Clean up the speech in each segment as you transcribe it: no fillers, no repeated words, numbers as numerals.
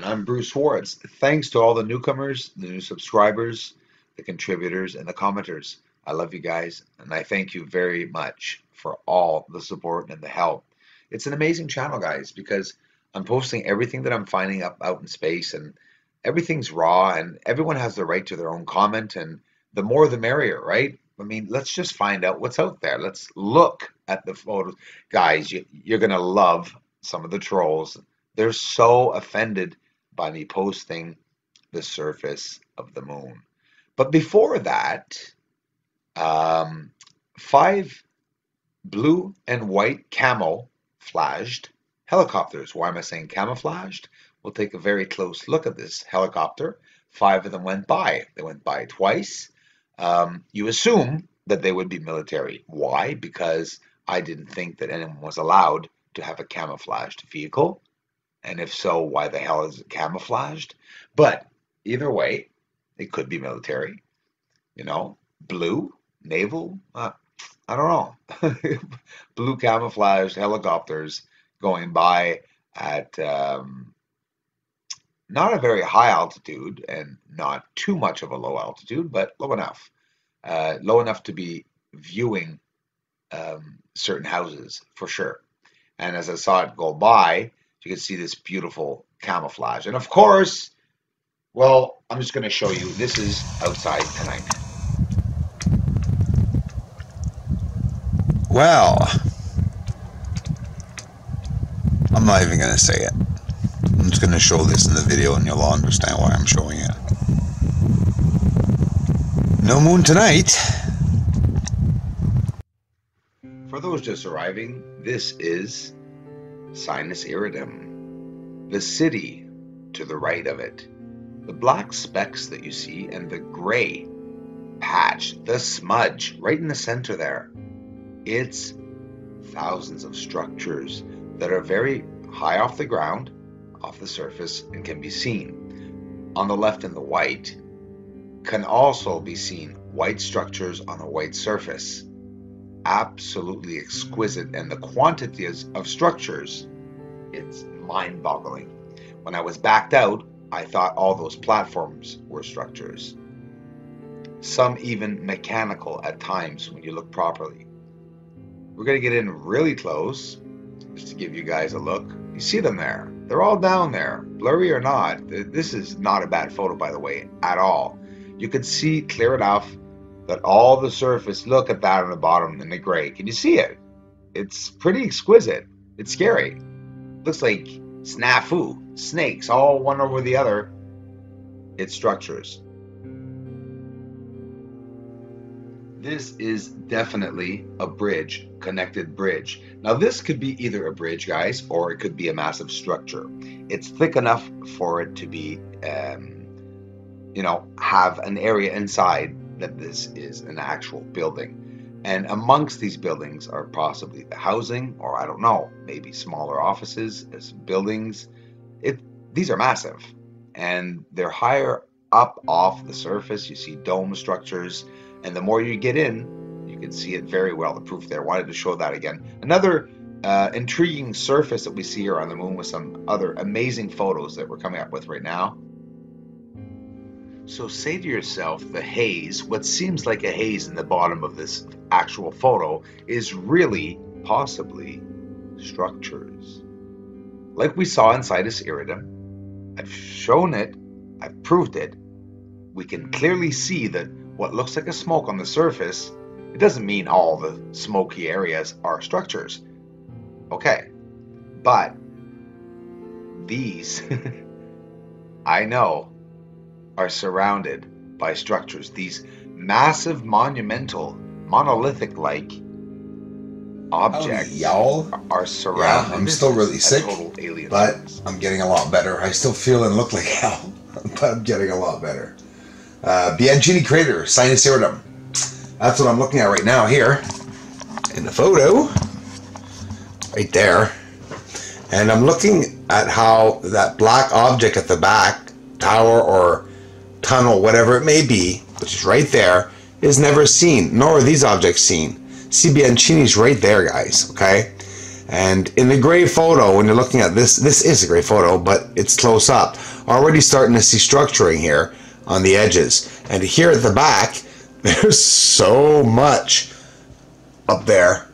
I'm Bruce Schwartz. Thanks to all the newcomers, the new subscribers, the contributors, and the commenters. I love you guys, and I thank you very much for all the support and the help. It's an amazing channel, guys, because I'm posting everything that I'm finding up out in space, and everything's raw, and everyone has the right to their own comment, and the more the merrier, right? I mean, let's just find out what's out there. Let's look at the photos. Guys, you're going to love some of the trolls. They're so offended by me posting the surface of the moon. But before that, 5 blue and white camouflaged helicopters. Why am I saying camouflaged? We'll take a very close look at this helicopter. 5 of them went by. They went by twice. You assume that they would be military. Why? Because I didn't think that anyone was allowed to have a camouflaged vehicle. And if so, why the hell is it camouflaged? But either way, it could be military. You know, blue, naval, I don't know. Blue camouflaged helicopters going by at not a very high altitude and not too much of a low altitude, but low enough. Low enough to be viewing certain houses for sure. And as I saw it go by, you can see this beautiful camouflage. And of course, well, I'm just going to show you. This is outside tonight. Well, I'm not even going to say it. I'm just going to show this in the video and you'll all understand why I'm showing it. No moon tonight. For those just arriving, this is Sinus Iridum, the city to the right of it. The black specks that you see and the gray patch, the smudge right in the center there. It's thousands of structures that are very high off the ground, off the surface, and can be seen. On the left in the white can also be seen white structures on a white surface. Absolutely exquisite, and the quantities of structures, it's mind-boggling. When I was backed out, I thought all those platforms were structures. Some even mechanical at times when you look properly. We're going to get in really close just to give you guys a look. You see them there. They're all down there, blurry or not. This is not a bad photo, by the way, at all. You can see clear enough that all the surface, look at that on the bottom in the gray. Can you see it? It's pretty exquisite. It's scary. Looks like snafu, snakes, all one over the other. It's structures. This is definitely a bridge, connected bridge. Now this could be either a bridge, guys, or it could be a massive structure. It's thick enough for it to be, you know, have an area inside that this is an actual building. And amongst these buildings are possibly the housing, or I don't know, maybe smaller offices as buildings. These are massive, and they're higher up off the surface. You see dome structures, and the more you get in, you can see it very well. The proof there. Wanted to show that again. Another intriguing surface that we see here on the moon with some other amazing photos that we're coming up with right now. So say to yourself, the haze, what seems like a haze in the bottom of this actual photo, is really possibly structures. Like we saw in Sinus Iridum, I've shown it, I've proved it. We can clearly see that what looks like a smoke on the surface, it doesn't mean all the smoky areas are structures. Okay, but these, I know, are surrounded by structures. These massive, monumental, monolithic-like objects y'all are surrounded. Yeah, I'm still really sick, but service. I'm getting a lot better. I still feel and look like hell, but I'm getting a lot better. Bianchini crater, Sinus Iridum. That's what I'm looking at right now here in the photo, right there. And I'm looking at how that black object at the back, tower or tunnel, whatever it may be, which is right there, is never seen, nor are these objects seen. See, Bianchini's right there, guys, okay? And in the gray photo, when you're looking at this, this is a gray photo, but it's close up. already starting to see structuring here on the edges. And here at the back, there's so much up there,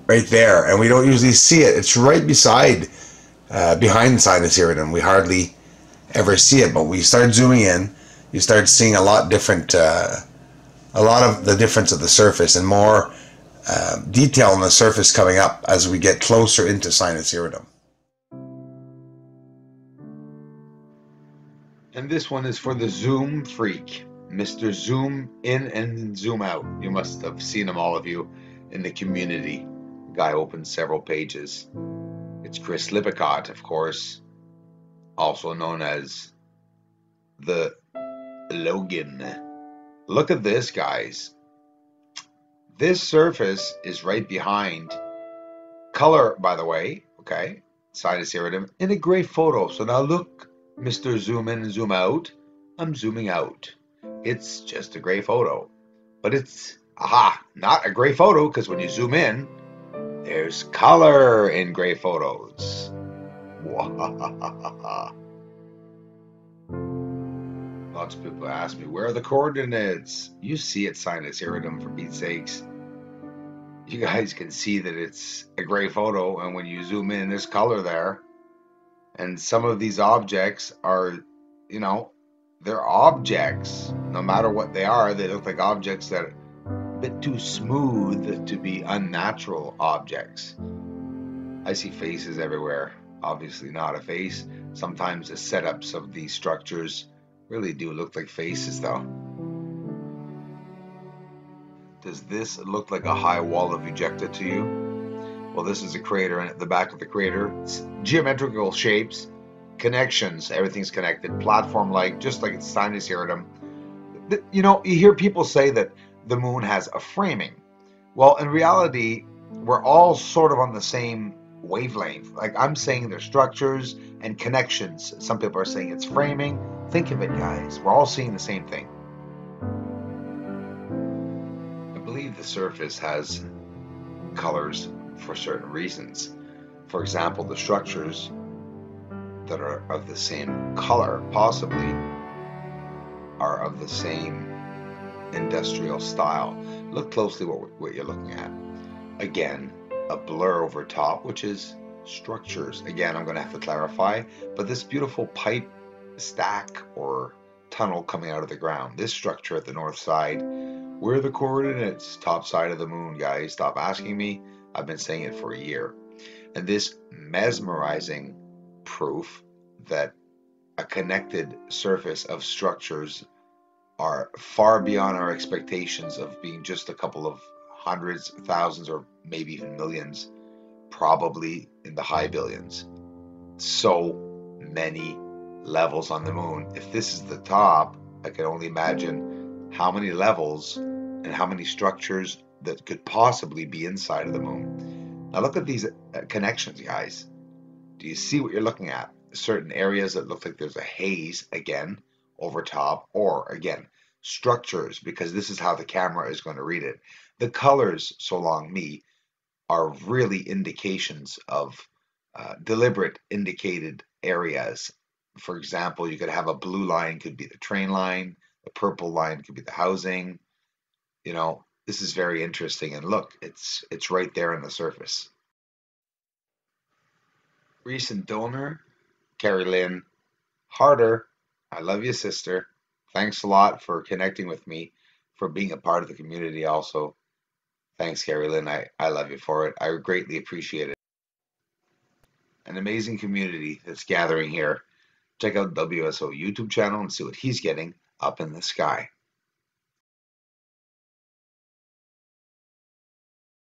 right there, and we don't usually see it. It's right beside, behind sinus iridium. We hardly ever see it, but we start zooming in, you start seeing a lot different, a lot of the difference of the surface and more detail on the surface coming up as we get closer into sinus iridium. And this one is for the zoom freak, Mr. Zoom in and zoom out. You must have seen him, all of you, in the community. The guy opens several pages. It's Chris Lippincott, of course, also known as the Logan. Look at this, guys. This surface is right behind color, by the way, okay, sinus iridium, in a gray photo. So now look, Mr. Zoom in and zoom out. I'm zooming out. It's just a gray photo. But it's, not a gray photo, because when you zoom in, there's color in gray photos. Lots of people ask me, where are the coordinates? You see it, sinus iridium, for Pete's sakes. You guys can see that it's a gray photo, and when you zoom in, there's color there. And some of these objects are, they're objects. No matter what they are, they look like objects that are a bit too smooth to be unnatural objects. I see faces everywhere. Obviously not a face. Sometimes the setups of these structures really do look like faces, though. Does this look like a high wall of ejecta to you? Well, this is a crater, and at the back of the crater, it's geometrical shapes, connections, everything's connected, platform-like, just like it's sinus iridium. You hear people say that the moon has a framing. Well, in reality, we're all sort of on the same wavelength. Like, I'm saying there's structures and connections. Some people are saying it's framing. Think of it, guys. We're all seeing the same thing. I believe the surface has colors for certain reasons. For example, the structures that are of the same color possibly are of the same industrial style. Look closely what you're looking at. Again, a blur over top, which is structures. Again, I'm going to have to clarify, but this beautiful pipe stack or tunnel coming out of the ground, this structure at the north side, where are the coordinates? Top side of the moon, guys. Stop asking me. I've been saying it for a year. And this mesmerizing proof that a connected surface of structures are far beyond our expectations of being just a couple of hundreds, thousands, or maybe even millions, probably in the high billions. So many levels on the moon. If this is the top, I can only imagine how many levels and how many structures that could possibly be inside of the moon. Now look at these connections, guys. Do you see what you're looking at? Certain areas that look like there's a haze, again, over top, or again, structures, because this is how the camera is going to read it. The colors, so long me, are really indications of deliberate indicated areas. For example, you could have a blue line could be the train line, the purple line could be the housing. This is very interesting, and look, it's right there on the surface. Recent donor, Carrie Lynn Harder, I love you, sister. Thanks a lot for connecting with me, for being a part of the community also. Thanks, Carrie Lynn. I love you for it. I greatly appreciate it. An amazing community that's gathering here. Check out WSO YouTube channel and see what he's getting up in the sky.